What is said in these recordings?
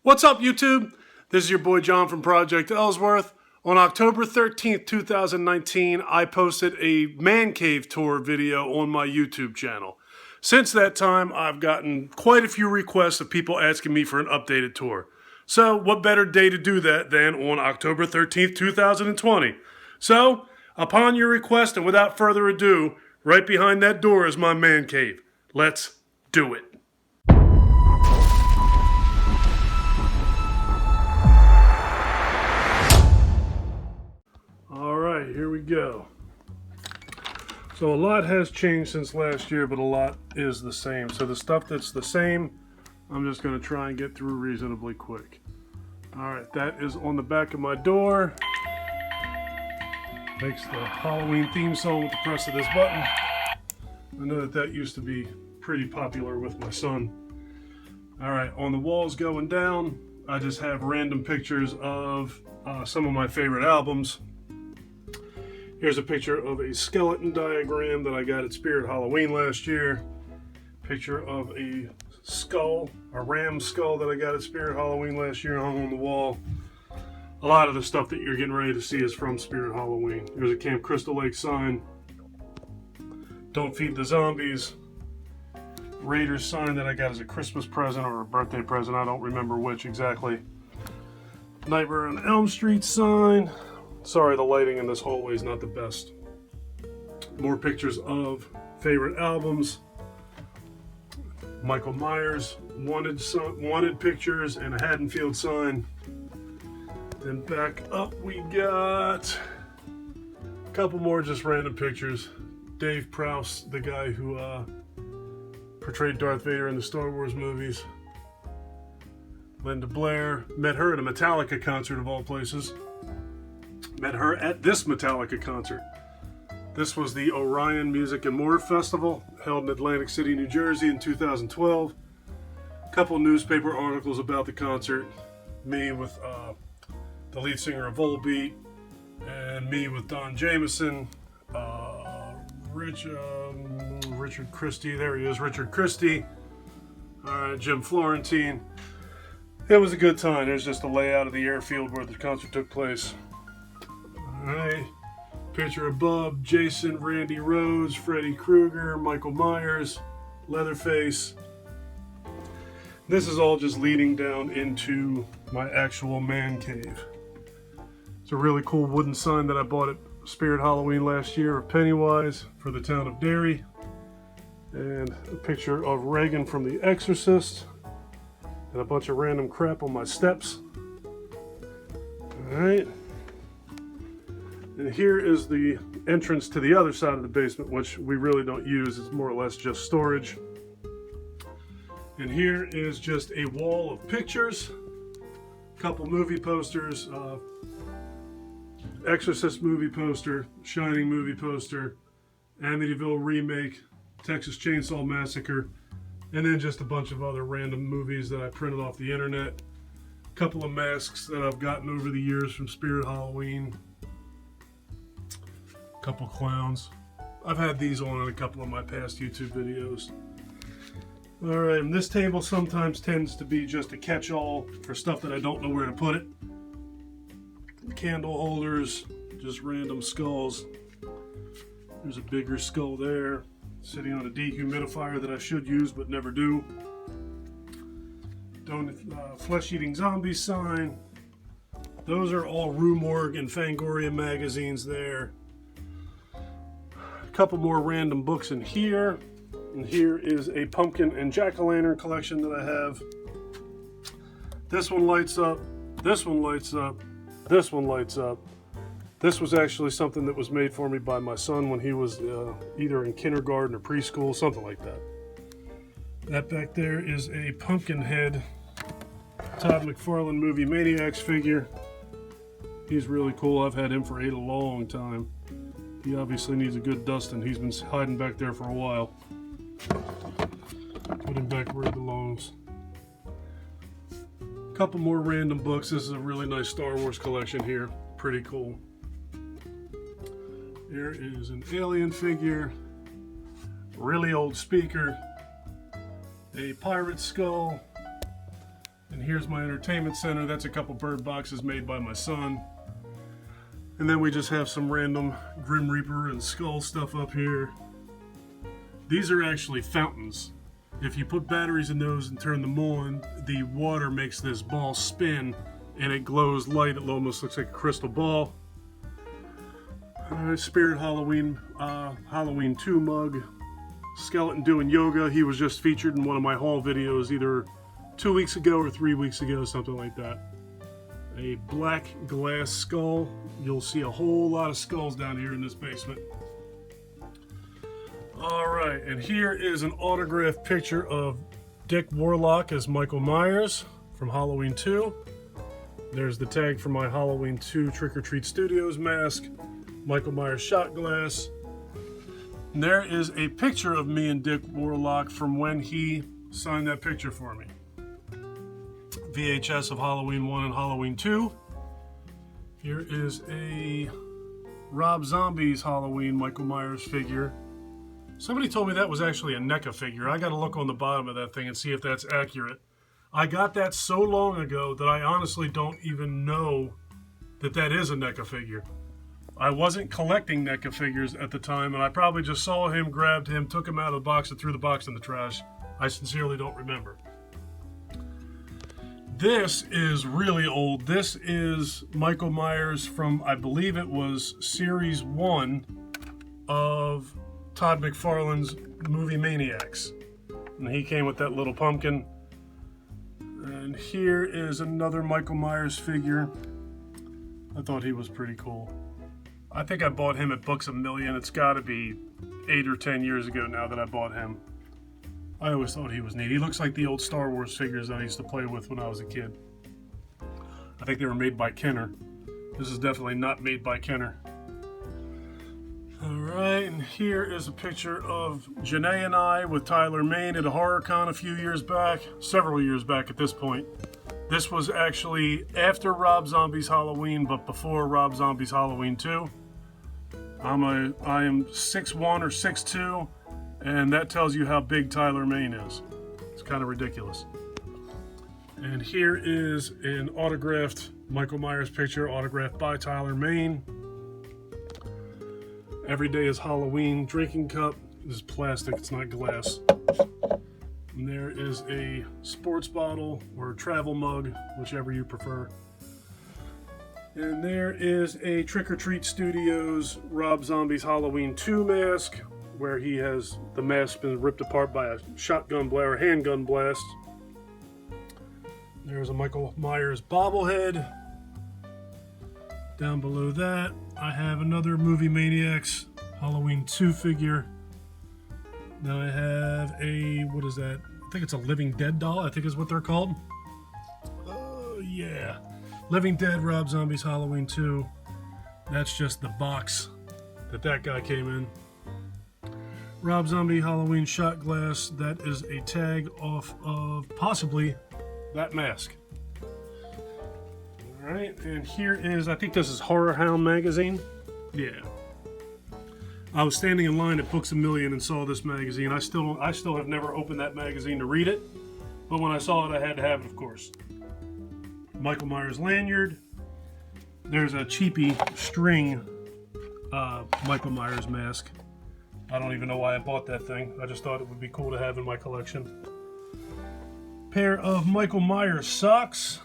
What's up, YouTube? This is your boy John from Project Ellsworth. On October 13th, 2019, I posted a Man Cave tour video on my YouTube channel. Since that time, I've gotten quite a few requests of people asking me for an updated tour. So, what better day to do that than on October 13th, 2020? So, upon your request and without further ado, right behind that door is my man cave. Let's do it. Alright, here we go. So a lot has changed since last year, but a lot is the same. So the stuff that's the same, I'm just going to try and get through reasonably quick. Alright, that is on the back of my door. Makes the Halloween theme song with the press of this button. I know that used to be pretty popular with my son. Alright, on the walls going down, I just have random pictures of some of my favorite albums. Here's a picture of a skeleton diagram that I got at Spirit Halloween last year. Picture of a skull, a ram skull that I got at Spirit Halloween last year, hung on the wall. A lot of the stuff that you're getting ready to see is from Spirit Halloween. There's a Camp Crystal Lake sign. Don't Feed the Zombies. Raiders sign that I got as a Christmas present or a birthday present. I don't remember which exactly. Nightmare on Elm Street sign. Sorry, the lighting in this hallway is not the best. More pictures of favorite albums. Michael Myers, wanted pictures, and a Haddonfield sign. Then back up we got a couple more just random pictures. Dave Prowse, the guy who portrayed Darth Vader in the Star Wars movies. Linda Blair, met her at a Metallica concert of all places. Met her at this Metallica concert. This was the Orion Music and More Festival, held in Atlantic City, New Jersey in 2012. A couple newspaper articles about the concert. Me with the lead singer of Volbeat, and me with Don Jameson, Richard Christie, there he is, Richard Christie, Jim Florentine. It was a good time. There's just a layout of the airfield where the concert took place. Alright, picture of Bub, Jason, Randy Rhoads, Freddy Krueger, Michael Myers, Leatherface. This is all just leading down into my actual man cave. It's a really cool wooden sign that I bought at Spirit Halloween last year of Pennywise for the town of Danbury. And a picture of Reagan from The Exorcist. And a bunch of random crap on my steps. Alright. And here is the entrance to the other side of the basement, which we really don't use. It's more or less just storage. And here is just a wall of pictures. A couple movie posters. Exorcist movie poster. Shining movie poster. Amityville Remake. Texas Chainsaw Massacre. And then just a bunch of other random movies that I printed off the internet. A couple of masks that I've gotten over the years from Spirit Halloween. Couple clowns. I've had these on in a couple of my past YouTube videos. Alright, and this table sometimes tends to be just a catch-all for stuff that I don't know where to put it. Candle holders, just random skulls. There's a bigger skull there, sitting on a dehumidifier that I should use but never do. Flesh-eating zombie sign. Those are all Rue Morgue and Fangoria magazines there. Couple more random books in here, and here is a pumpkin and jack-o'-lantern collection that I have. This one lights up, this one lights up, this one lights up. This was actually something that was made for me by my son when he was either in kindergarten or preschool, something like that. That back there is a Pumpkinhead Todd McFarlane movie Maniacs figure. He's really cool. I've had him for a long time. He obviously needs a good dusting. He's been hiding back there for a while. Put him back where he belongs. A couple more random books. This is a really nice Star Wars collection here. Pretty cool. There is an alien figure. Really old speaker. A pirate skull. And And here's my entertainment center. That's a couple bird boxes made by my son. And then we just have some random Grim Reaper and Skull stuff up here. These are actually fountains. If you put batteries in those and turn them on, the water makes this ball spin and it glows light. It almost looks like a crystal ball. Spirit Halloween, Halloween 2 mug. Skeleton doing yoga. He was just featured in one of my haul videos either 2 weeks ago or 3 weeks ago, something like that. A black glass skull. You'll see a whole lot of skulls down here in this basement. Alright, and here is an autographed picture of Dick Warlock as Michael Myers from Halloween 2. There's the tag for my Halloween 2 Trick or Treat Studios mask. Michael Myers shot glass. And there is a picture of me and Dick Warlock from when he signed that picture for me. VHS of Halloween 1 and Halloween 2. Here is a Rob Zombie's Halloween Michael Myers figure. Somebody told me that was actually a NECA figure. I got to look on the bottom of that thing and see if that's accurate. I got that so long ago that I honestly don't even know that that is a NECA figure. I wasn't collecting NECA figures at the time, and I probably just saw him, grabbed him, took him out of the box, and threw the box in the trash. I sincerely don't remember. This is really old. This is Michael Myers from, I believe it was Series 1 of Todd McFarlane's movie Maniacs. And he came with that little pumpkin. And here is another Michael Myers figure. I thought he was pretty cool. I think I bought him at Books A Million. It's got to be 8 or 10 years ago now that I bought him. I always thought he was neat. He looks like the old Star Wars figures that I used to play with when I was a kid. I think they were made by Kenner. This is definitely not made by Kenner. Alright, and here is a picture of Janae and I with Tyler Main at a horror con a few years back. Several years back at this point. This was actually after Rob Zombie's Halloween, but before Rob Zombie's Halloween 2. I am 6'1 or 6'2, and that tells you how big Tyler Main is. It's kind of ridiculous. And here is an autographed Michael Myers picture, autographed by Tyler Main. Every day is Halloween drinking cup. This is plastic, it's not glass. And there is a sports bottle or a travel mug, whichever you prefer. And there is a Trick or Treat Studios Rob Zombie's Halloween 2 mask, where he has the mask been ripped apart by a shotgun blast or handgun blast. There's a Michael Myers bobblehead. Down below that, I have another Movie Maniacs Halloween 2 figure. Now I have a, what is that? I think it's a Living Dead doll, I think is what they're called. Oh, yeah. Living Dead Rob Zombie's Halloween 2. That's just the box that guy came in. Rob Zombie Halloween shot glass. That is a tag off of possibly that mask. Alright, and here is, I think this is Horror Hound magazine. Yeah. I was standing in line at Books A Million and saw this magazine. I still have never opened that magazine to read it, but when I saw it, I had to have it, of course. Michael Myers lanyard. There's a cheapy string Michael Myers mask. I don't even know why I bought that thing. I just thought it would be cool to have in my collection. Pair of Michael Myers socks.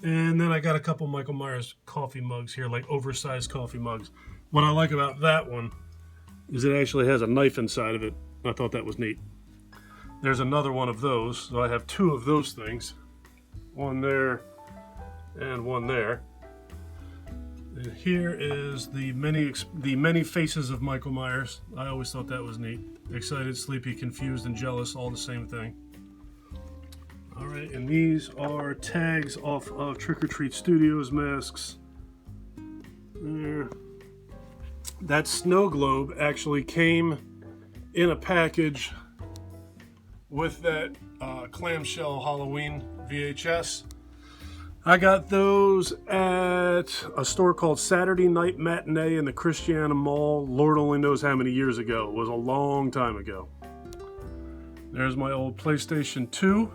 And then I got a couple Michael Myers coffee mugs here, like oversized coffee mugs. What I like about that one is it actually has a knife inside of it. I thought that was neat. There's another one of those, so I have two of those things. One there and one there. And here is the many faces of Michael Myers. I always thought that was neat. Excited, sleepy, confused, and jealous, all the same thing. Alright, and these are tags off of Trick or Treat Studios masks. There. That snow globe actually came in a package with that clamshell Halloween VHS. I got those at a store called Saturday Night Matinee in the Christiana Mall. Lord only knows how many years ago. It was a long time ago. There's my old PlayStation 2.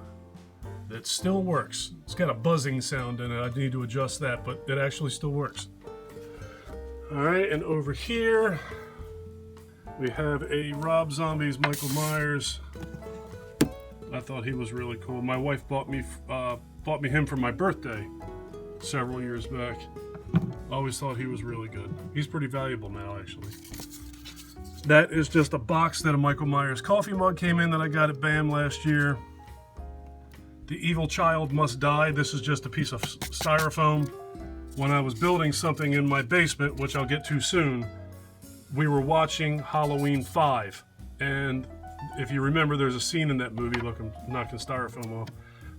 that still works. It's got a buzzing sound in it. I need to adjust that, but it actually still works. All right, and over here we have a Rob Zombie's Michael Myers. I thought he was really cool. My wife bought me him for my birthday several years back. Always thought he was really good. He's pretty valuable now, actually. That is just a box that a Michael Myers coffee mug came in that I got at BAM last year. The Evil Child Must Die. This is just a piece of styrofoam. When I was building something in my basement, which I'll get to soon, we were watching Halloween 5. And if you remember, there's a scene in that movie. Look, I'm knocking styrofoam off.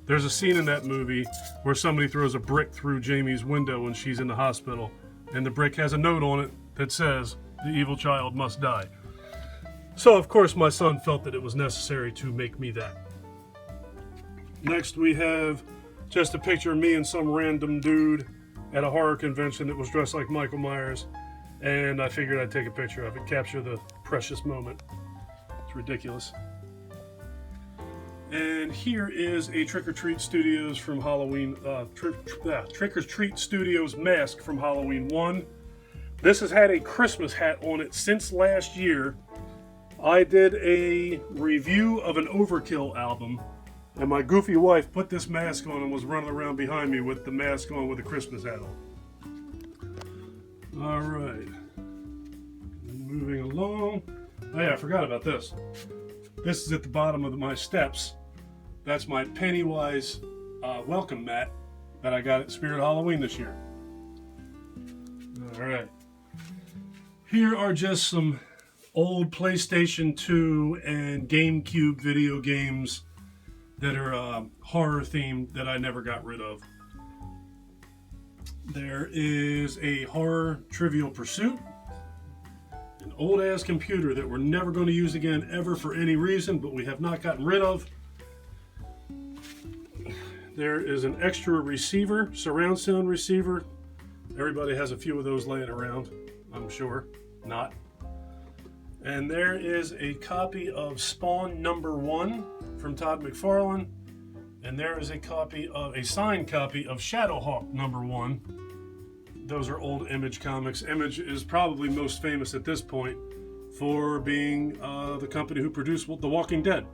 There's a scene in that movie where somebody throws a brick through Jamie's window when she's in the hospital. And the brick has a note on it that says, "The evil child must die." So, of course, my son felt that it was necessary to make me that. Next, we have just a picture of me and some random dude at a horror convention that was dressed like Michael Myers. And I figured I'd take a picture of it, capture the precious moment. It's ridiculous. And here is a Trick or Treat Studios from Halloween, Trick or Treat Studios mask from Halloween 1. This has had a Christmas hat on it since last year. I did a review of an Overkill album, and my goofy wife put this mask on and was running around behind me with the mask on with a Christmas hat on. All right. Moving along. Oh yeah, I forgot about this. This is at the bottom of my steps. That's my Pennywise Welcome Mat that I got at Spirit Halloween this year. All right. Here are just some old PlayStation 2 and GameCube video games that are horror themed that I never got rid of. There is a Horror Trivial Pursuit. An old ass computer that we're never going to use again ever for any reason, but we have not gotten rid of. There is an extra receiver, surround sound receiver. Everybody has a few of those laying around, I'm sure. Not. And there is a copy of Spawn #1 from Todd McFarlane. And there is a signed copy of Shadowhawk #1. Those are old Image comics. Image is probably most famous at this point for being the company who produced The Walking Dead.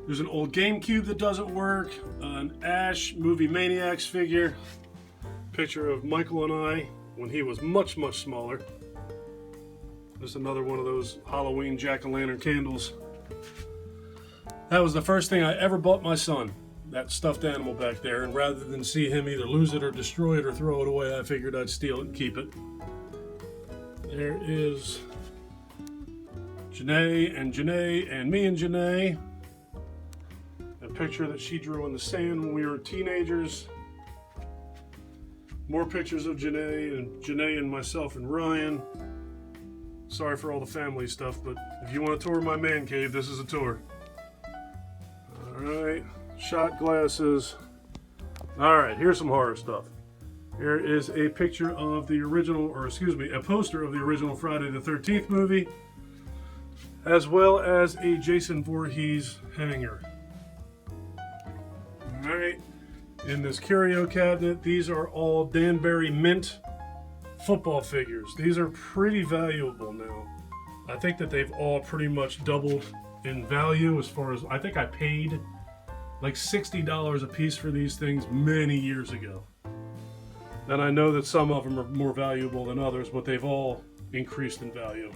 There's an old GameCube that doesn't work, an Ash Movie Maniacs figure, picture of Michael and I when he was much, much smaller. There's another one of those Halloween jack-o'-lantern candles. That was the first thing I ever bought my son, that stuffed animal back there, and rather than see him either lose it or destroy it or throw it away, I figured I'd steal it and keep it. There is Janae and me and Janae. A picture that she drew in the sand when we were teenagers. More pictures of Janae and myself and Ryan. Sorry for all the family stuff, but if you want to tour my man cave, this is a tour. Alright, shot glasses. Alright, here's some horror stuff. Here is a picture of the original, a poster of the original Friday the 13th movie, as well as a Jason Voorhees hanger. Alright, in this curio cabinet, these are all Danbury mint football figures. These are pretty valuable now. I think that they've all pretty much doubled in value as far as, I think I paid like $60 a piece for these things many years ago. And I know that some of them are more valuable than others, but they've all increased in value.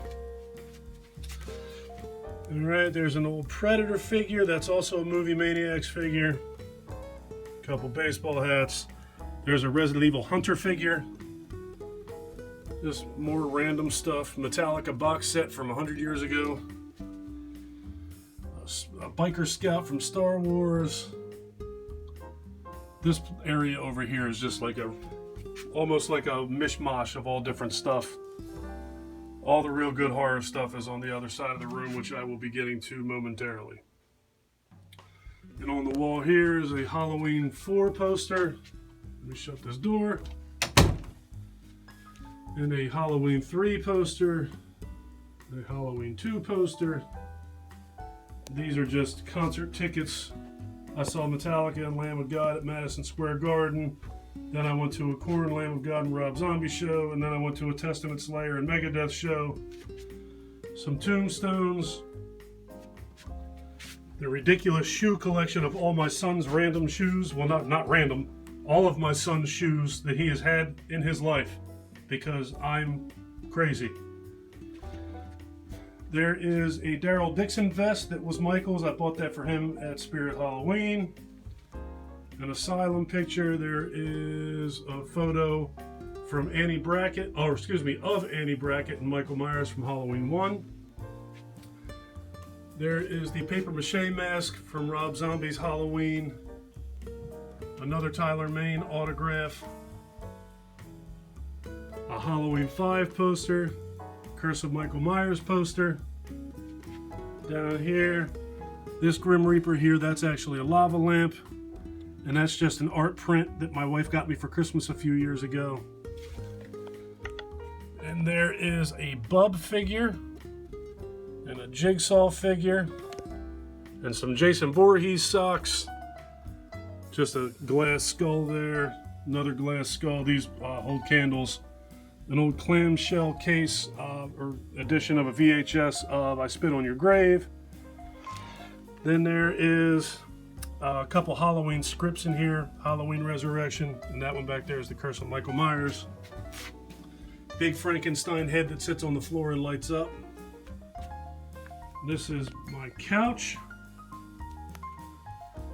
Alright, there's an old Predator figure. That's also a Movie Maniacs figure. A couple baseball hats. There's a Resident Evil Hunter figure. Just more random stuff. Metallica box set from 100 years ago. A biker scout from Star Wars. This area over here is just like almost like a mishmash of all different stuff. All the real good horror stuff is on the other side of the room, which I will be getting to momentarily. And on the wall here is a Halloween 4 poster. Let me shut this door. And a Halloween 3 poster. A Halloween 2 poster. These are just concert tickets I saw Metallica and Lamb of God at Madison Square Garden. Then I went to a Korn, Lamb of God, and Rob Zombie show. And then I went to a Testament, Slayer, and Megadeth show. Some Tombstones. The ridiculous shoe collection of all my son's random shoes. Well, not random. All of my son's shoes that he has had in his life. Because I'm crazy. There is a Daryl Dixon vest that was Michael's. I bought that for him at Spirit Halloween. An Asylum picture. There is a photo from Annie Brackett, of Annie Brackett and Michael Myers from Halloween 1. There is the paper mache mask from Rob Zombie's Halloween. Another Tyler Mane autograph. A Halloween 5 poster. Curse of Michael Myers poster. Down here, this Grim Reaper here, that's actually a lava lamp. And that's just an art print that my wife got me for Christmas a few years ago. And there is a Bub figure. And a Jigsaw figure. And some Jason Voorhees socks. Just a glass skull there. Another glass skull. These hold candles. An old clamshell case or edition of a VHS of I Spit on Your Grave. Then there is a couple Halloween scripts in here. Halloween Resurrection. And that one back there is the Curse of Michael Myers. Big Frankenstein head that sits on the floor and lights up. This is my couch.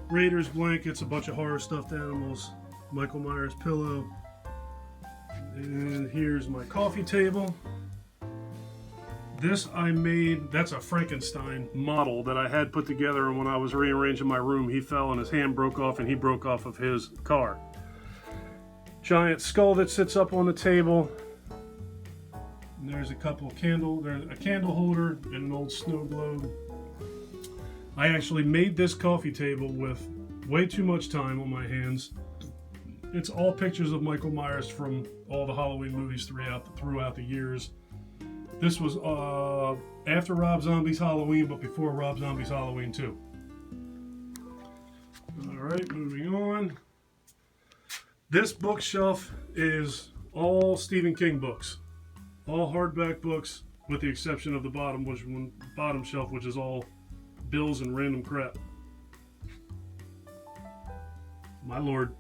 Raiders blankets, a bunch of horror stuffed animals. Michael Myers pillow. And here's my coffee table. This I made, that's a Frankenstein model that I had put together, and when I was rearranging my room, he fell and his hand broke off and he broke off of his car. Giant skull that sits up on the table. And there's a couple of there's a candle holder and an old snow globe. I actually made this coffee table with way too much time on my hands. It's all pictures of Michael Myers from all the Halloween movies throughout the years. This was after Rob Zombie's Halloween, but before Rob Zombie's Halloween 2. Alright, moving on. This bookshelf is all Stephen King books. All hardback books, with the exception of the bottom shelf, which is all bills and random crap. My lord.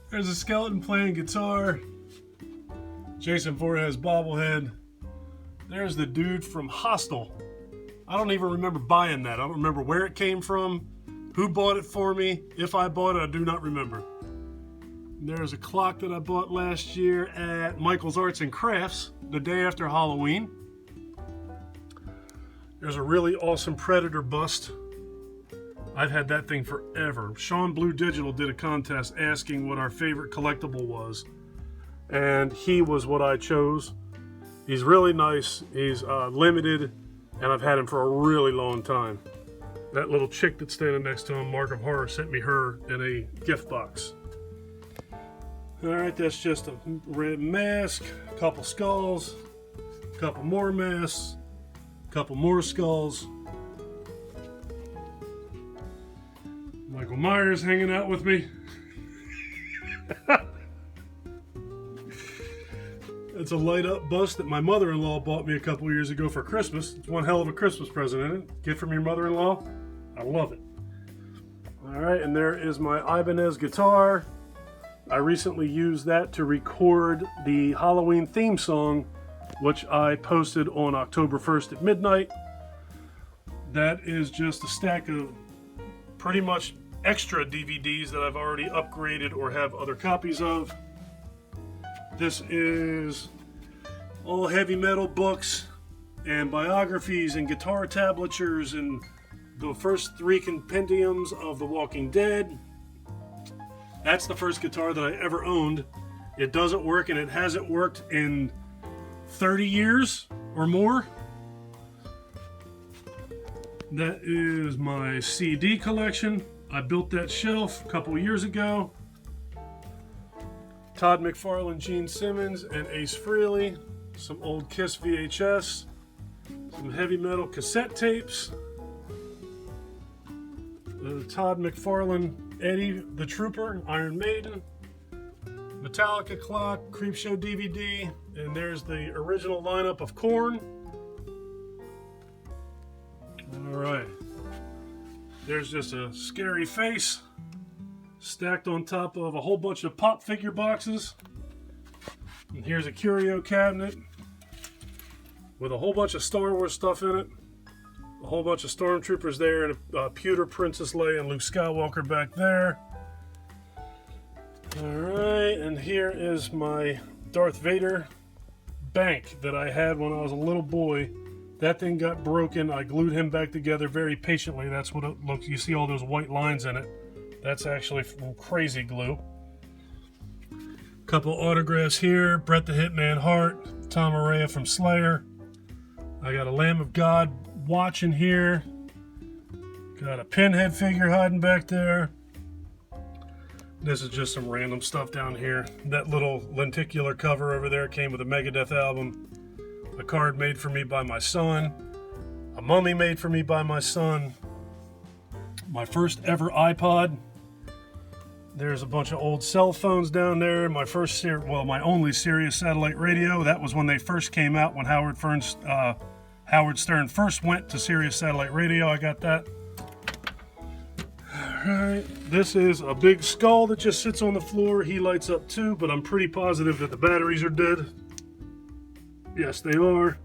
There's a skeleton playing guitar. Jason Voorhees bobblehead. There's the dude from Hostel. I don't even remember buying that. I don't remember where it came from, who bought it for me. If I bought it, I do not remember. There's a clock that I bought last year at Michael's Arts and Crafts, the day after Halloween. There's a really awesome Predator bust. I've had that thing forever. Sean Blue Digital did a contest asking what our favorite collectible was, and he was what I chose. He's really nice. He's limited, and I've had him for a really long time. That little chick that's standing next to him, Mark of Horror, sent me her in a gift box. Alright, that's just a red mask, a couple skulls, a couple more masks, a couple more skulls. Michael Myers hanging out with me. It's a light up bust that my mother-in-law bought me a couple years ago for Christmas. It's one hell of a Christmas present, isn't it? Gift from your mother-in-law? I love it. Alright, and there is my Ibanez guitar. I recently used that to record the Halloween theme song, which I posted on October 1st at midnight. That is just a stack of pretty much extra DVDs that I've already upgraded or have other copies of. This is all heavy metal books and biographies and guitar tablatures and the first 3 compendiums of The Walking Dead. That's the first guitar that I ever owned. It doesn't work, and it hasn't worked in 30 years or more. That is my CD collection. I built that shelf a couple years ago. Todd McFarlane, Gene Simmons, and Ace Frehley. Some old Kiss VHS. Some heavy metal cassette tapes. Todd McFarlane, Eddie the Trooper, Iron Maiden. Metallica clock, Creepshow DVD, and there's the original lineup of Korn. Alright. There's just a scary face stacked on top of a whole bunch of pop figure boxes. And here's a curio cabinet with a whole bunch of Star Wars stuff in it. A whole bunch of Stormtroopers there, and a pewter Princess Leia and Luke Skywalker back there. Alright, and here is my Darth Vader bank that I had when I was a little boy. That thing got broken. I glued him back together very patiently. That's what it looks. You see all those white lines in it. That's actually from crazy glue. Couple autographs here. Bret the Hitman Hart, Tom Araya from Slayer. I got a Lamb of God watch in here. Got a Pinhead figure hiding back there. This is just some random stuff down here. That little lenticular cover over there came with a Megadeth album. A card made for me by my son. A mummy made for me by my son. My first ever iPod. There's a bunch of old cell phones down there. My only Sirius satellite radio. That was when they first came out, when Howard Stern first went to Sirius satellite radio. I got that. Alright, this is a big skull that just sits on the floor. He lights up too, but I'm pretty positive that the batteries are dead. Yes, they are.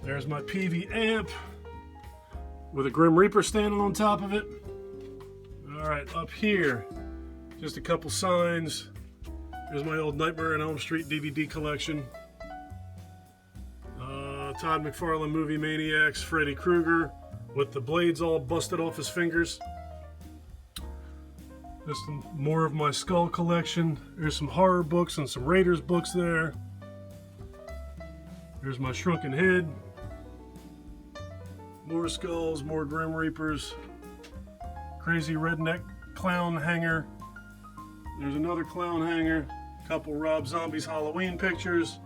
There's my PV amp with a Grim Reaper standing on top of it. Alright, up here, just a couple signs. Here's my old Nightmare on Elm Street DVD collection. Todd McFarlane Movie Maniacs, Freddy Krueger, with the blades all busted off his fingers. Just more of my skull collection. There's some horror books and some Raiders books there. There's my shrunken head. More skulls, more Grim Reapers. Crazy redneck clown hanger. There's another clown hanger. Couple Rob Zombie's Halloween pictures.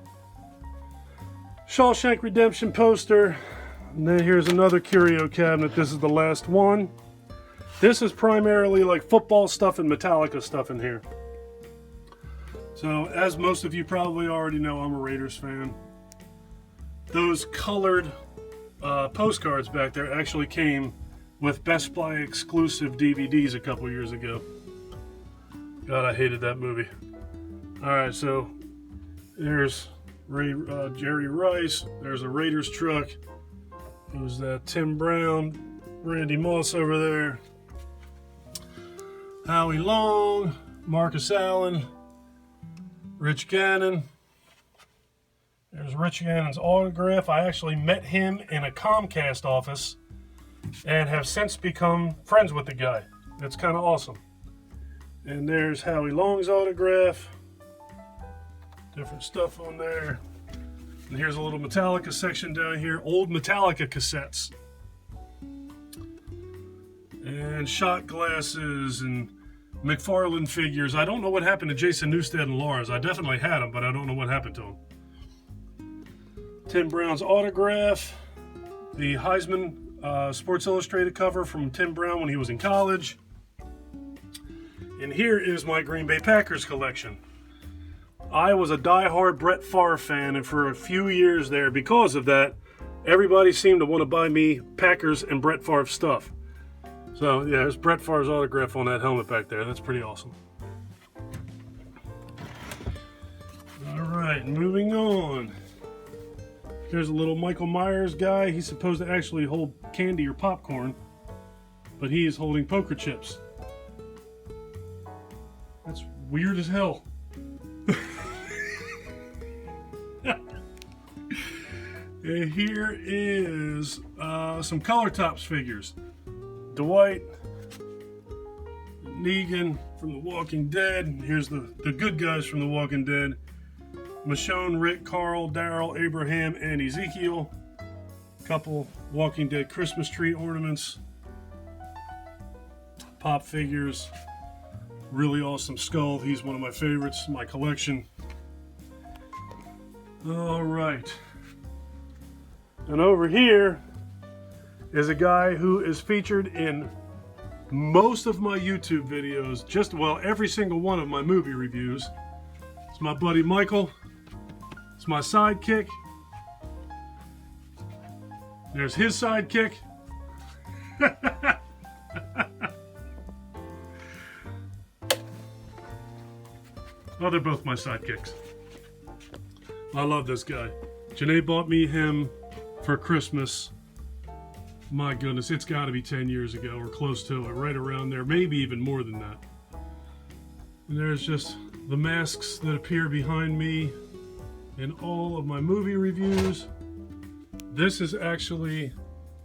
Shawshank Redemption poster. And then here's another curio cabinet. This is the last one. This is primarily like football stuff and Metallica stuff in here. So, as most of you probably already know, I'm a Raiders fan. Those colored postcards back there actually came with Best Buy exclusive DVDs a couple years ago. God, I hated that movie. Alright, so there's Jerry Rice. There's a Raiders truck. There's that Tim Brown, Randy Moss over there. Howie Long, Marcus Allen, Rich Gannon. There's Rich Gannon's autograph. I actually met him in a Comcast office and have since become friends with the guy. That's kind of awesome. And there's Howie Long's autograph. Different stuff on there. And here's a little Metallica section down here. Old Metallica cassettes. And shot glasses and McFarlane figures. I don't know what happened to Jason Newsted and Lars. I definitely had them, but I don't know what happened to them. Tim Brown's autograph. The Heisman Sports Illustrated cover from Tim Brown when he was in college. And here is my Green Bay Packers collection. I was a diehard Brett Favre fan, and for a few years there, because of that, everybody seemed to want to buy me Packers and Brett Favre stuff. So, yeah, there's Brett Favre's autograph on that helmet back there. That's pretty awesome. Alright, moving on. Here's a little Michael Myers guy. He's supposed to actually hold candy or popcorn, but he is holding poker chips. That's weird as hell. And here is some Color Tops figures. Dwight, Negan from The Walking Dead. Here's the good guys from The Walking Dead. Michonne, Rick, Carl, Daryl, Abraham, and Ezekiel. Couple Walking Dead Christmas tree ornaments. Pop figures. Really awesome skull. He's one of my favorites in my collection. Alright. And over here is a guy who is featured in most of my YouTube videos, well, every single one of my movie reviews. It's my buddy Michael. It's my sidekick. There's his sidekick. Well, they're both my sidekicks. I love this guy. Janae bought me him for Christmas. My goodness, it's got to be 10 years ago or close to it, right around there, maybe even more than that. And there's just the masks that appear behind me in all of my movie reviews. This is actually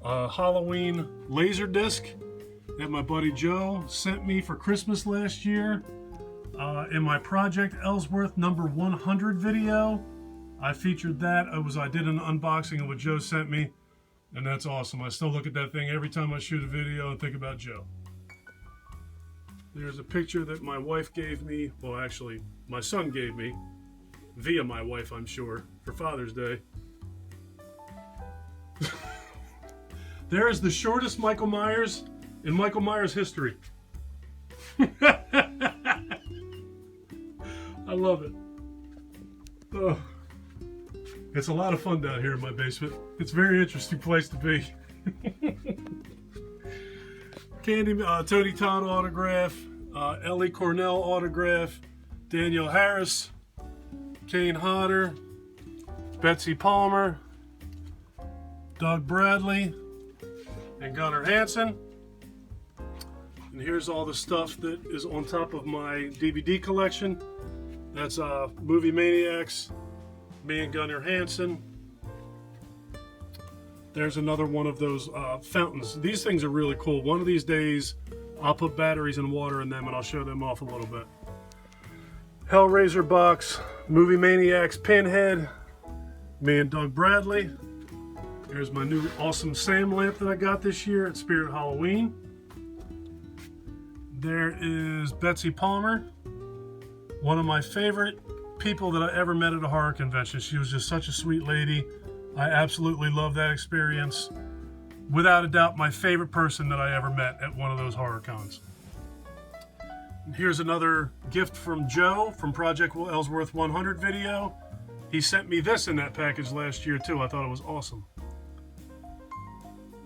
a Halloween laser disc that my buddy Joe sent me for Christmas last year. In my Project Ellsworth number 100 video, I featured that. I did an unboxing of what Joe sent me, and that's awesome. I still look at that thing every time I shoot a video and think about Joe. There's a picture that my wife gave me, well actually my son gave me, via my wife I'm sure, for Father's Day. There is the shortest Michael Myers in Michael Myers history. I love it. Oh. It's a lot of fun down here in my basement. It's a very interesting place to be. Tony Todd autograph, Ellie Cornell autograph, Danielle Harris, Kane Hodder, Betsy Palmer, Doug Bradley, and Gunnar Hansen. And here's all the stuff that is on top of my DVD collection. That's Movie Maniacs, me and Gunnar Hansen. There's another one of those fountains. These things are really cool. One of these days, I'll put batteries and water in them and I'll show them off a little bit. Hellraiser box, Movie Maniacs pinhead, me and Doug Bradley. There's my new awesome Sam lamp that I got this year at Spirit Halloween. There is Betsy Palmer, one of my favorite people that I ever met at a horror convention. She was just such a sweet lady. I absolutely love that experience. Without a doubt, my favorite person that I ever met at one of those horror cons. And here's another gift from Joe from Project Ellsworth 100 video. He sent me this in that package last year too. I thought it was awesome.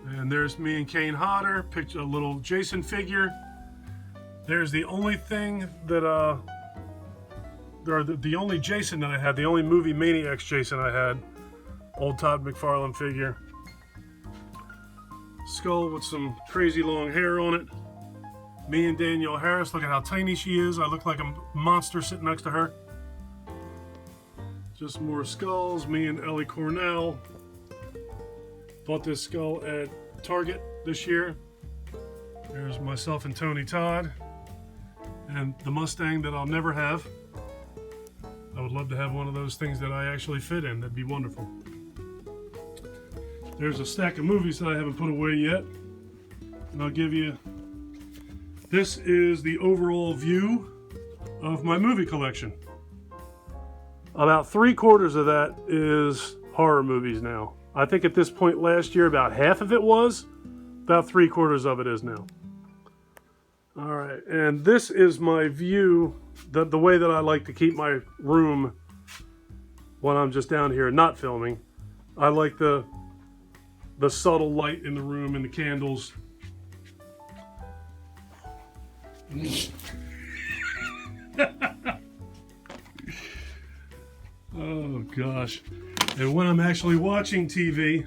And there's me and Kane Hodder, picture a little Jason figure. There's the only thing that the only Jason that I had, the only Movie Maniacs Jason I had. Old Todd McFarlane figure. Skull with some crazy long hair on it. Me and Danielle Harris, look at how tiny she is. I look like a monster sitting next to her. Just more skulls. Me and Ellie Cornell. Bought this skull at Target this year. There's myself and Tony Todd. And the Mustang that I'll never have. I would love to have one of those things that I actually fit in. That'd be wonderful. There's a stack of movies that I haven't put away yet. And I'll give you... This is the overall view of my movie collection. About 3/4 of that is horror movies now. I think at this point last year about half of it was. About 3/4 of it is now. Alright, and this is my view, the way that I like to keep my room when I'm just down here not filming. I like the subtle light in the room and the candles. Oh gosh. And when I'm actually watching TV,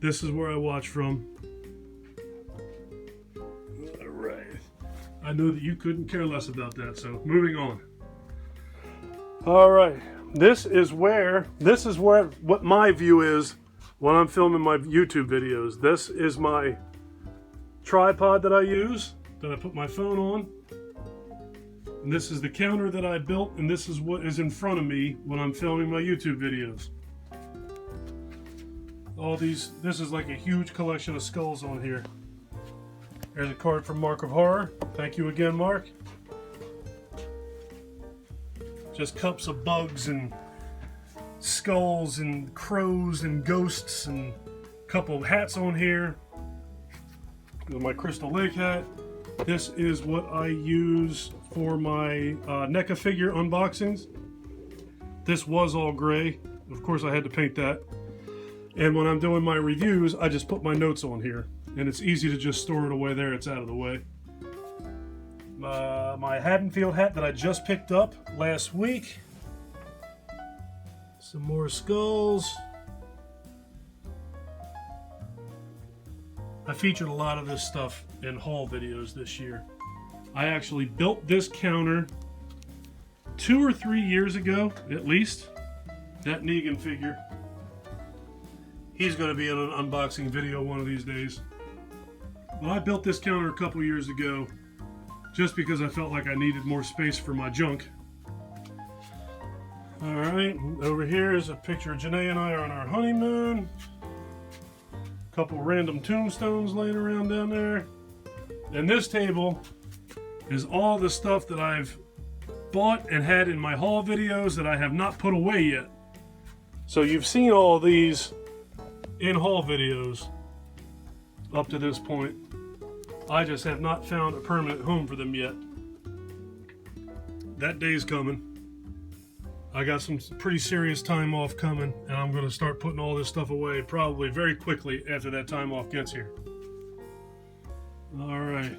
this is where I watch from. Alright. I know that you couldn't care less about that, so moving on. Alright. This is where what my view is when I'm filming my YouTube videos. This is my tripod that I use, that I put my phone on. And this is the counter that I built, and this is what is in front of me when I'm filming my YouTube videos. This is like a huge collection of skulls on here. There's a card from Mark of Horror. Thank you again, Mark. Just cups of bugs and skulls and crows and ghosts and a couple of hats on here. With my Crystal Lake hat. This is what I use for my NECA figure unboxings. This was all gray. Of course I had to paint that. And when I'm doing my reviews, I just put my notes on here. And it's easy to just store it away there. It's out of the way. My Haddonfield hat that I just picked up last week. Some more skulls. I featured a lot of this stuff in haul videos this year. I actually built this counter 2 or 3 years ago, at least. That Negan figure. He's going to be in an unboxing video one of these days. Well, I built this counter a couple years ago just because I felt like I needed more space for my junk. Alright, over here is a picture of Janae and I are on our honeymoon. A couple random tombstones laying around down there. And this table is all the stuff that I've bought and had in my haul videos that I have not put away yet. So you've seen all these in haul videos up to this point. I just have not found a permanent home for them yet. That day's coming. I got some pretty serious time off coming, and I'm going to start putting all this stuff away probably very quickly after that time off gets here. All right.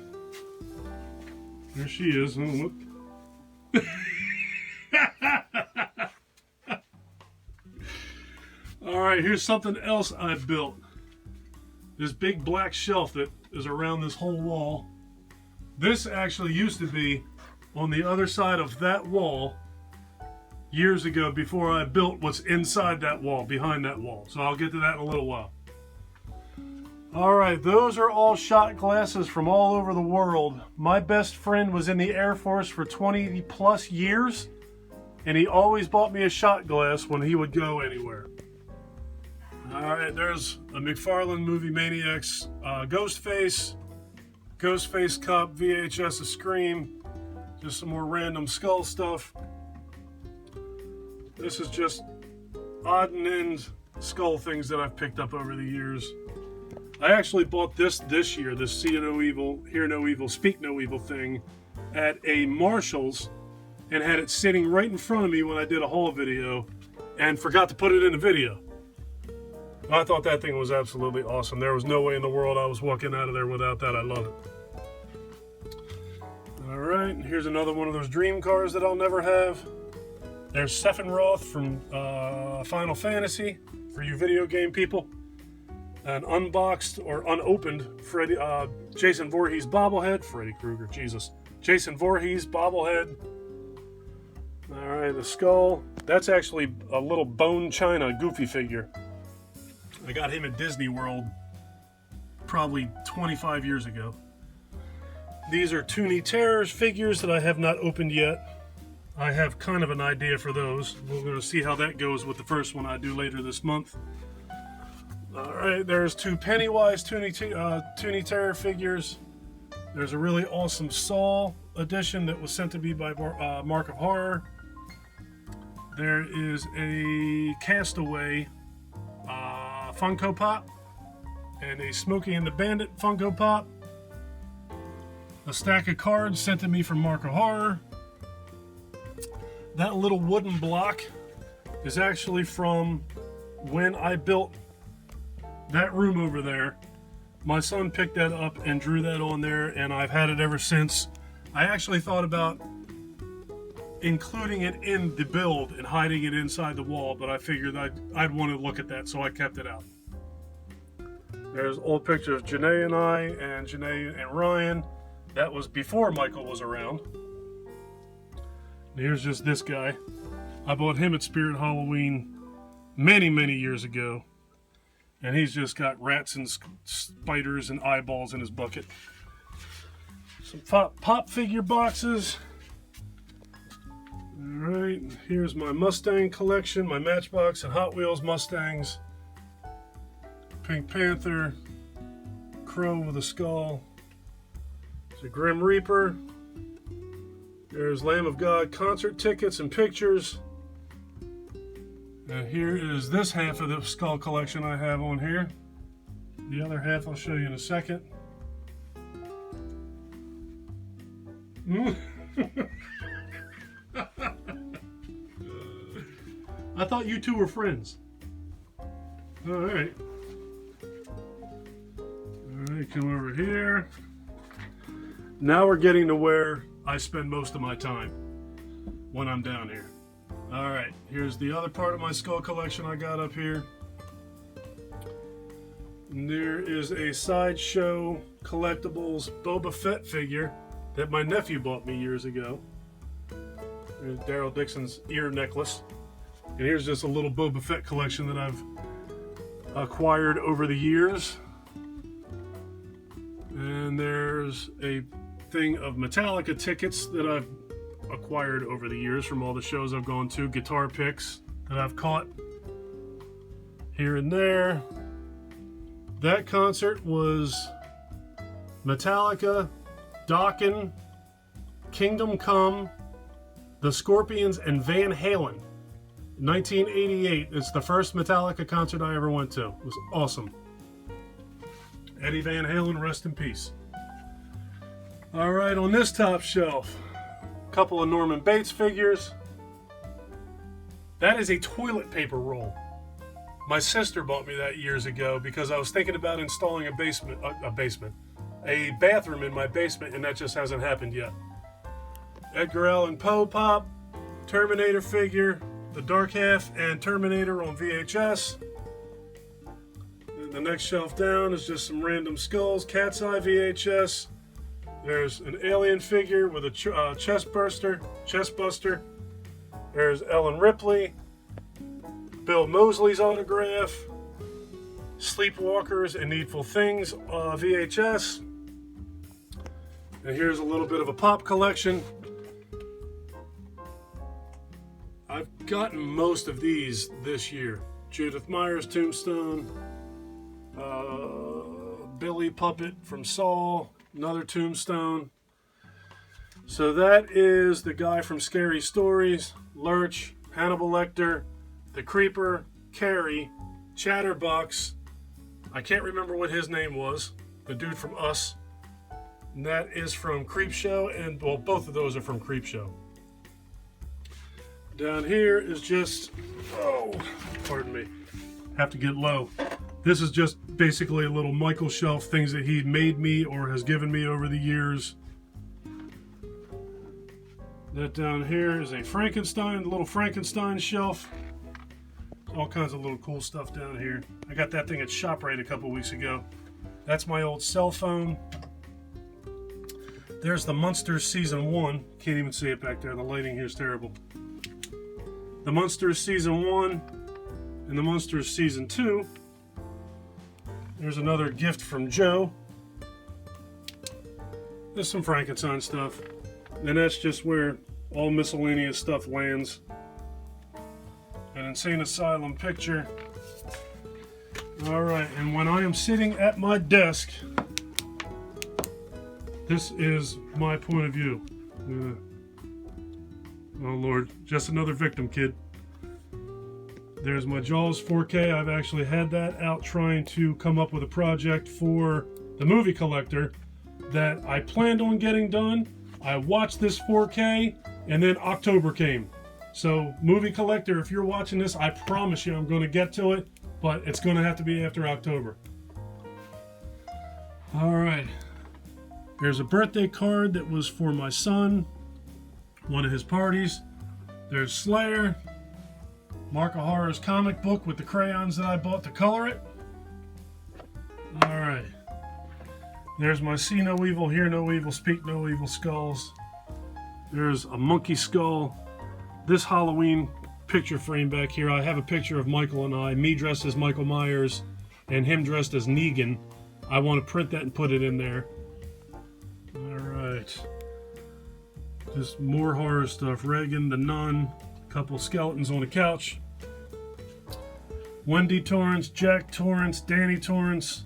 There she is. Oh, look. Alright, here's something else I built. This big black shelf that is around this whole wall. This actually used to be on the other side of that wall years ago before I built what's inside that wall, behind that wall. So I'll get to that in a little while. Alright, those are all shot glasses from all over the world. My best friend was in the Air Force for 20 plus years, and he always bought me a shot glass when he would go anywhere. Alright, there's a McFarlane Movie Maniacs Ghostface Cup, VHS of Scream, just some more random skull stuff. This is just odd and end skull things that I've picked up over the years. I actually bought this year, this See No Evil, Hear No Evil, Speak No Evil thing at a Marshall's, and had it sitting right in front of me when I did a haul video and forgot to put it in the video. I thought that thing was absolutely awesome. There was no way in the world I was walking out of there without that. I love it. Alright, here's another one of those dream cars that I'll never have. There's Sephiroth from Final Fantasy, for you video game people. An unboxed or unopened Freddy, Jason Voorhees bobblehead. Freddy Krueger, Jesus. Jason Voorhees bobblehead. Alright, the skull. That's actually a little bone china Goofy figure. I got him at Disney World probably 25 years ago. These are Toony Terrors figures that I have not opened yet. I have kind of an idea for those. We're going to see how that goes with the first one I do later this month. Alright, there's two Pennywise Toony Terror figures. There's a really awesome Saw edition that was sent to me by Mark of Horror. There is a Castaway Funko Pop and a Smokey and the Bandit Funko Pop. A stack of cards sent to me from Mark of Horror. That little wooden block is actually from when I built that room over there. My son picked that up and drew that on there, and I've had it ever since. I actually thought about including it in the build and hiding it inside the wall, but I figured I'd want to look at that, so I kept it out. There's an old picture of Janae and I, and Janae and Ryan. That was before Michael was around. And here's just this guy. I bought him at Spirit Halloween many, many years ago. And he's just got rats and spiders and eyeballs in his bucket. Some pop figure boxes. Alright, here's my Mustang collection, my Matchbox and Hot Wheels Mustangs. Pink Panther, Crow with a skull. It's a Grim Reaper. There's Lamb of God concert tickets and pictures. And here is this half of the skull collection I have on here. The other half I'll show you in a second. I thought you two were friends. Alright. Alright, come over here. Now we're getting to where I spend most of my time when I'm down here. Alright, here's the other part of my skull collection I got up here. And there is a Sideshow Collectibles Boba Fett figure that my nephew bought me years ago. There's Daryl Dixon's ear necklace. And here's just a little Boba Fett collection that I've acquired over the years. And there's a thing of Metallica tickets that I've acquired over the years from all the shows I've gone to. Guitar picks that I've caught here and there. That concert was Metallica, Dokken, Kingdom Come, The Scorpions, and Van Halen. 1988. It's the first Metallica concert I ever went to. It was awesome. Eddie Van Halen, rest in peace. Alright, on this top shelf, a couple of Norman Bates figures. That is a toilet paper roll. My sister bought me that years ago because I was thinking about installing a bathroom in my basement, and that just hasn't happened yet. Edgar Allan Poe pop, Terminator figure, the Dark Half, and Terminator on VHS. And the next shelf down is just some random skulls, Cat's Eye VHS. There's an alien figure with a chest buster. There's Ellen Ripley, Bill Moseley's autograph, Sleepwalkers and Needful Things VHS. And here's a little bit of a pop collection. I've gotten most of these this year. Judith Meyer's tombstone, Billy Puppet from Saw, another tombstone. So that is the guy from Scary Stories, Lurch, Hannibal Lecter, The Creeper, Carrie, Chatterbox. I can't remember what his name was. The dude from Us. And that is from Creepshow, and well, both of those are from Creepshow. Down here is just, pardon me, have to get low. This is just basically a little Michael shelf, things that he made me or has given me over the years. That down here is a little Frankenstein shelf. All kinds of little cool stuff down here. I got that thing at ShopRite a couple weeks ago. That's my old cell phone. There's the Munsters Season 1. Can't even see it back there. The lighting here is terrible. The Munsters Season 1 and the Munsters Season 2. There's another gift from Joe. There's some Frankenstein stuff. And that's just where all miscellaneous stuff lands. An Insane Asylum picture. Alright, and when I am sitting at my desk, this is my point of view. Oh Lord, just another victim, kid. There's my Jaws 4K. I've actually had that out trying to come up with a project for the movie collector that I planned on getting done. I watched this 4K and then October came. So movie collector, if you're watching this, I promise you I'm going to get to it, but it's going to have to be after October. Alright. There's a birthday card that was for my son, one of his parties. There's Slayer, Mark of Horror's comic book with the crayons that I bought to color it. Alright. There's my See No Evil, Hear No Evil, Speak No Evil skulls. There's a monkey skull. This Halloween picture frame back here, I have a picture of Michael and I, me dressed as Michael Myers and him dressed as Negan. I want to print that and put it in there. Alright. Just more horror stuff. Reagan, the Nun, a couple skeletons on a couch. Wendy Torrance, Jack Torrance, Danny Torrance.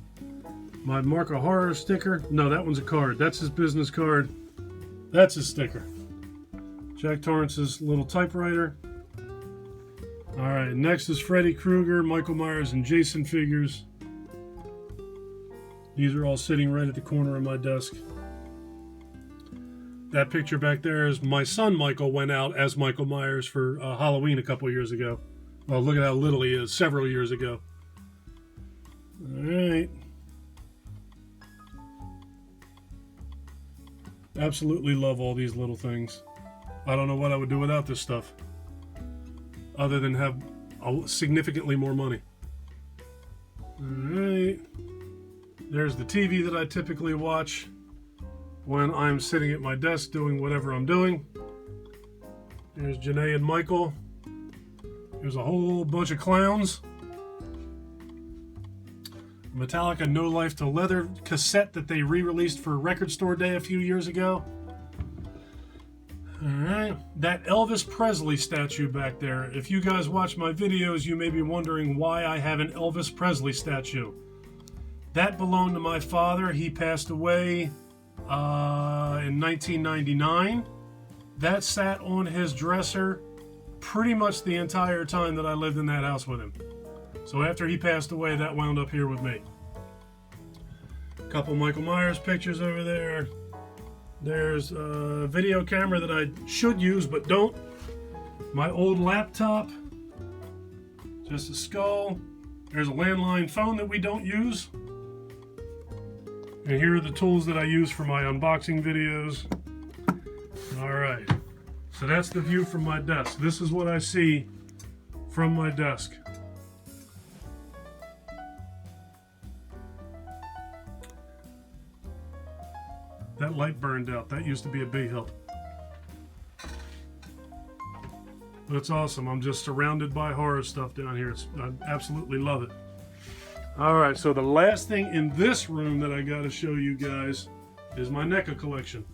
My Mark of Horror sticker. No, that one's a card. That's his business card. That's his sticker. Jack Torrance's little typewriter. Alright, next is Freddy Krueger, Michael Myers, and Jason figures. These are all sitting right at the corner of my desk. That picture back there is my son Michael went out as Michael Myers for Halloween a couple years ago. Well, look at how little he is, several years ago. Alright. Absolutely love all these little things. I don't know what I would do without this stuff, other than have significantly more money. Alright. There's the TV that I typically watch when I'm sitting at my desk doing whatever I'm doing. There's Janae and Michael. There's a whole bunch of clowns. Metallica No Life to Leather cassette that they re-released for Record Store Day a few years ago. Alright, that Elvis Presley statue back there. If you guys watch my videos, you may be wondering why I have an Elvis Presley statue. That belonged to my father. He passed away in 1999. That sat on his dresser pretty much the entire time that I lived in that house with him. So after he passed away, that wound up here with me. A couple Michael Myers pictures over there. There's a video camera that I should use but don't. My old laptop. Just a skull. There's a landline phone that we don't use. And here are the tools that I use for my unboxing videos. Alright. So that's the view from my desk. This is what I see from my desk. That light burned out. That used to be a big help. But it's awesome. I'm just surrounded by horror stuff down here. I absolutely love it. Alright, so the last thing in this room that I got to show you guys is my NECA collection.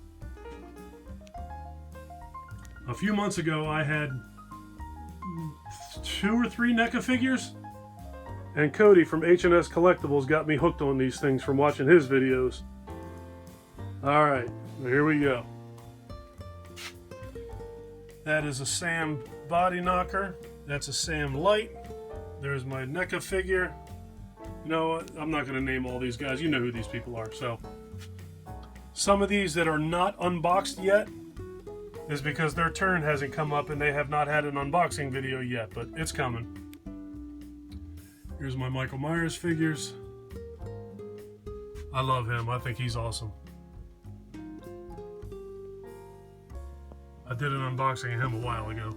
A few months ago, I had 2 or 3 NECA figures. And Cody from H&S Collectibles got me hooked on these things from watching his videos. Alright, here we go. That is a Sam body knocker. That's a Sam light. There's my NECA figure. You know what? I'm not going to name all these guys. You know who these people are. So, some of these that are not unboxed yet is because their turn hasn't come up and they have not had an unboxing video yet, but it's coming. Here's my Michael Myers figures. I love him. I think he's awesome. I did an unboxing of him a while ago.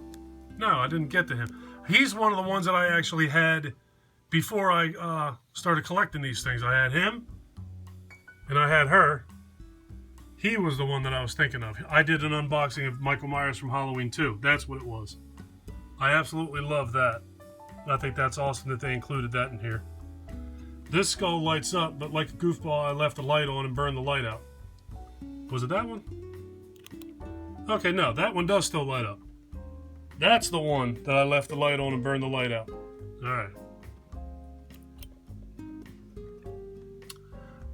No, I didn't get to him. He's one of the ones that I actually had before I started collecting these things. I had him, and I had her. He was the one that I was thinking of. I did an unboxing of Michael Myers from Halloween 2. That's what it was. I absolutely love that. I think that's awesome that they included that in here. This skull lights up, but like a goofball, I left the light on and burned the light out. Was it that one? Okay, no, that one does still light up. That's the one that I left the light on and burned the light out. Alright.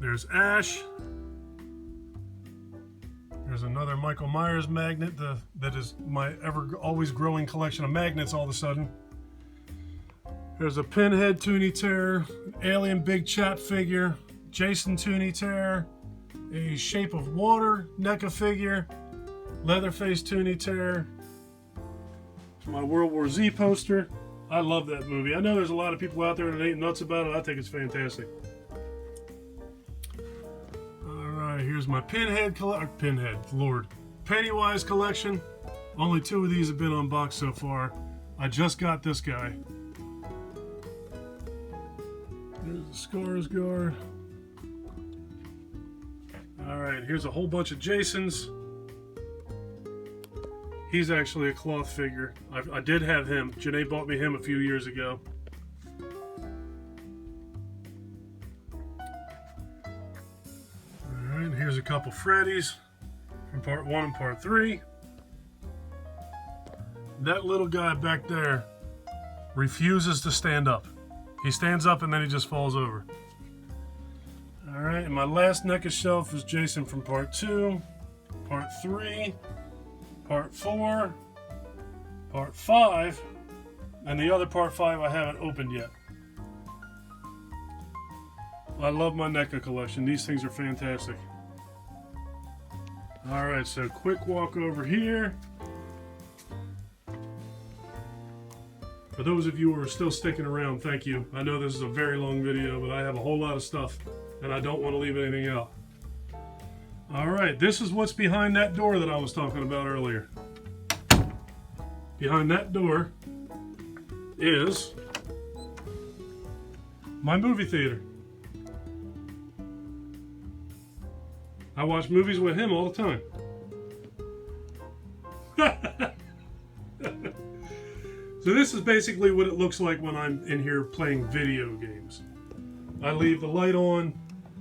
There's Ash. There's another Michael Myers magnet that is my always growing collection of magnets all of a sudden. There's a Pinhead Toonie Terror, Alien Big Chap figure, Jason Toonie Terror, a Shape of Water NECA figure, Leatherface Toonie Terror, my World War Z poster. I love that movie. I know there's a lot of people out there that ain't nuts about it. I think it's fantastic. Alright, here's my Pennywise collection. Only 2 of these have been unboxed so far. I just got this guy. There's the Skarsgård. Alright, here's a whole bunch of Jasons. He's actually a cloth figure. I did have him. Janae bought me him a few years ago. Alright, here's a couple Freddys from part 1 and part 3. That little guy back there refuses to stand up. He stands up and then he just falls over. Alright, and my last NECA shelf is Jason from part 2, part 3, part 4, part 5, And the other part 5 I haven't opened yet. I love my NECA collection. These things are fantastic. Alright, so quick walk over here. For those of you who are still sticking around, thank you. I know this is a very long video, but I have a whole lot of stuff, and I don't want to leave anything out. Alright, this is what's behind that door that I was talking about earlier. Behind that door is my movie theater. I watch movies with him all the time. So this is basically what it looks like when I'm in here playing video games. I leave the light on.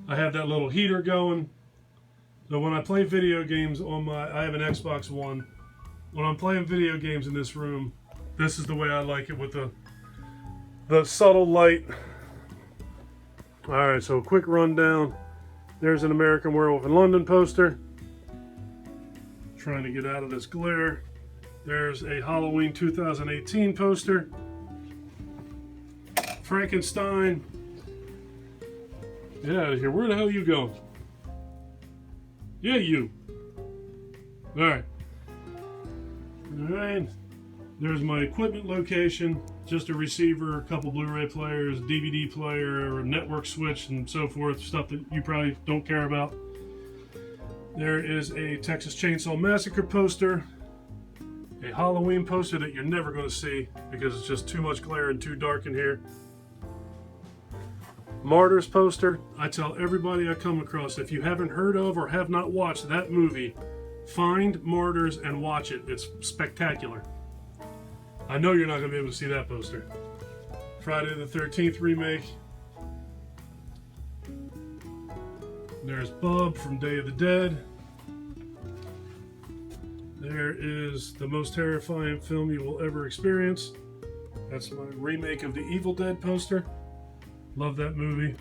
I have that little heater going. So when I play video games on I have an Xbox One. When I'm playing video games in this room, this is the way I like it, with the subtle light. Alright, so a quick rundown. There's an American Werewolf in London poster. Trying to get out of this glare. There's a Halloween 2018 poster. Frankenstein. Get out of here. Where the hell are you going? Yeah, you. Alright. Alright. There's my equipment location. Just a receiver, a couple Blu-ray players, DVD player, a network switch, and so forth. Stuff that you probably don't care about. There is a Texas Chainsaw Massacre poster. A Halloween poster that you're never going to see because it's just too much glare and too dark in here. Martyrs poster. I tell everybody I come across, if you haven't heard of or have not watched that movie, find Martyrs and watch it. It's spectacular. I know you're not going to be able to see that poster. Friday the 13th remake. There's Bub from Day of the Dead. There is the most terrifying film you will ever experience. That's my remake of the Evil Dead poster. Love that movie.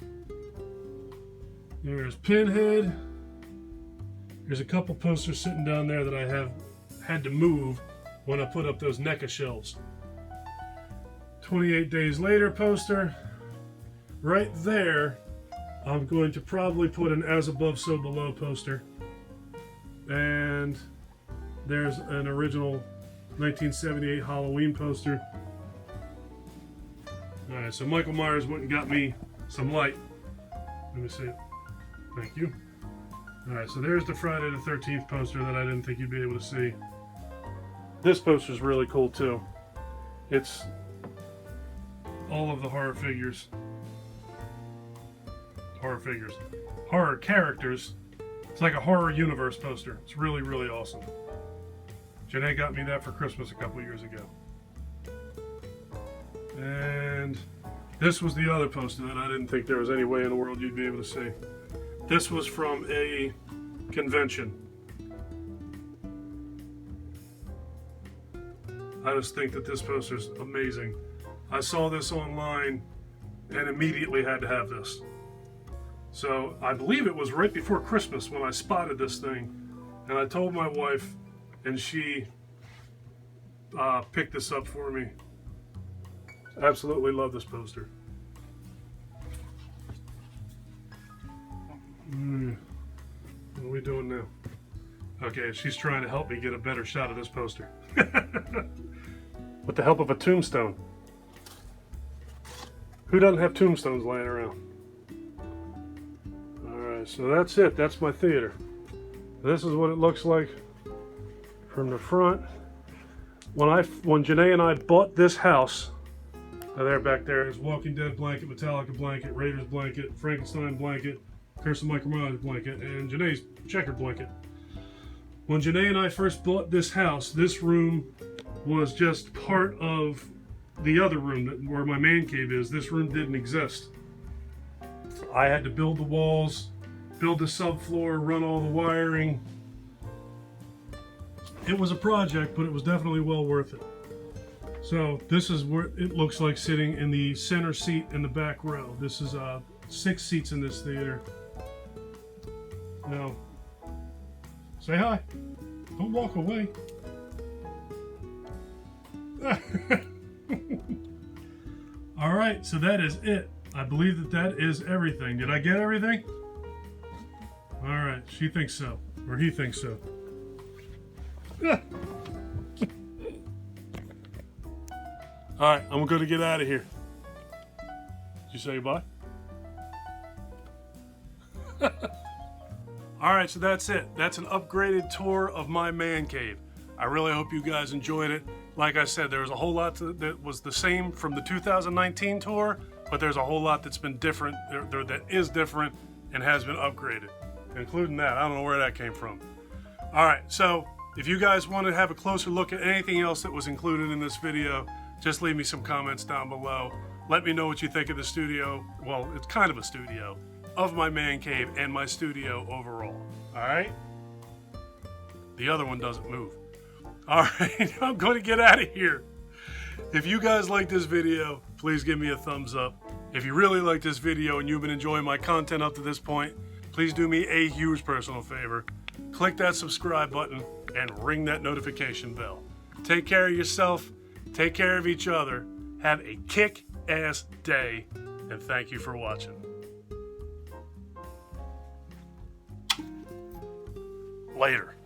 There's Pinhead. There's a couple posters sitting down there that I have had to move when I put up those NECA shelves. 28 Days Later poster. Right there, I'm going to probably put an As Above, So Below poster. And there's an original 1978 Halloween poster. Alright, so Michael Myers went and got me some light. Let me see it. Thank you. Alright, so there's the Friday the 13th poster that I didn't think you'd be able to see. This poster's really cool too. It's all of the horror figures. Horror characters. It's like a horror universe poster. It's really, really awesome. Janae got me that for Christmas a couple years ago. And this was the other poster that I didn't think there was any way in the world you'd be able to see. This was from a convention. I just think that this poster is amazing. I saw this online and immediately had to have this. So I believe it was right before Christmas when I spotted this thing, and I told my wife, and she picked this up for me. Absolutely love this poster. What are we doing now? Okay, she's trying to help me get a better shot of this poster. With the help of a tombstone. Who doesn't have tombstones laying around? Alright, so that's it. That's my theater. This is what it looks like from the front. When Janae and I bought this house, there back there is Walking Dead blanket, Metallica blanket, Raiders blanket, Frankenstein blanket, Curse of Michael Myers blanket, and Janae's checkered blanket. When Janae and I first bought this house, this room was just part of the other room where my man cave is. This room didn't exist. I had to build the walls, build the subfloor, run all the wiring. It was a project, but it was definitely well worth it. So this is where it looks like sitting in the center seat in the back row. This is 6 seats in this theater. Now, say hi. Don't walk away. All right, so that is it. I believe that is everything. Did I get everything? All right, she thinks so, or he thinks so. All right, I'm going to get out of here. Did you say bye? All right, so that's it. That's an upgraded tour of my man cave. I really hope you guys enjoyed it. Like I said, there was a whole lot that was the same from the 2019 tour, but there's a whole lot that's been different, that is different and has been upgraded, including that. I don't know where that came from. All right, so if you guys want to have a closer look at anything else that was included in this video, just leave me some comments down below. Let me know what you think of the studio. Well, it's kind of a studio of my man cave and my studio overall. All right? The other one doesn't move. All right, I'm going to get out of here. If you guys like this video, please give me a thumbs up. If you really like this video and you've been enjoying my content up to this point, please do me a huge personal favor. Click that subscribe button and ring that notification bell. Take care of yourself. Take care of each other. Have a kick-ass day, and thank you for watching. Later.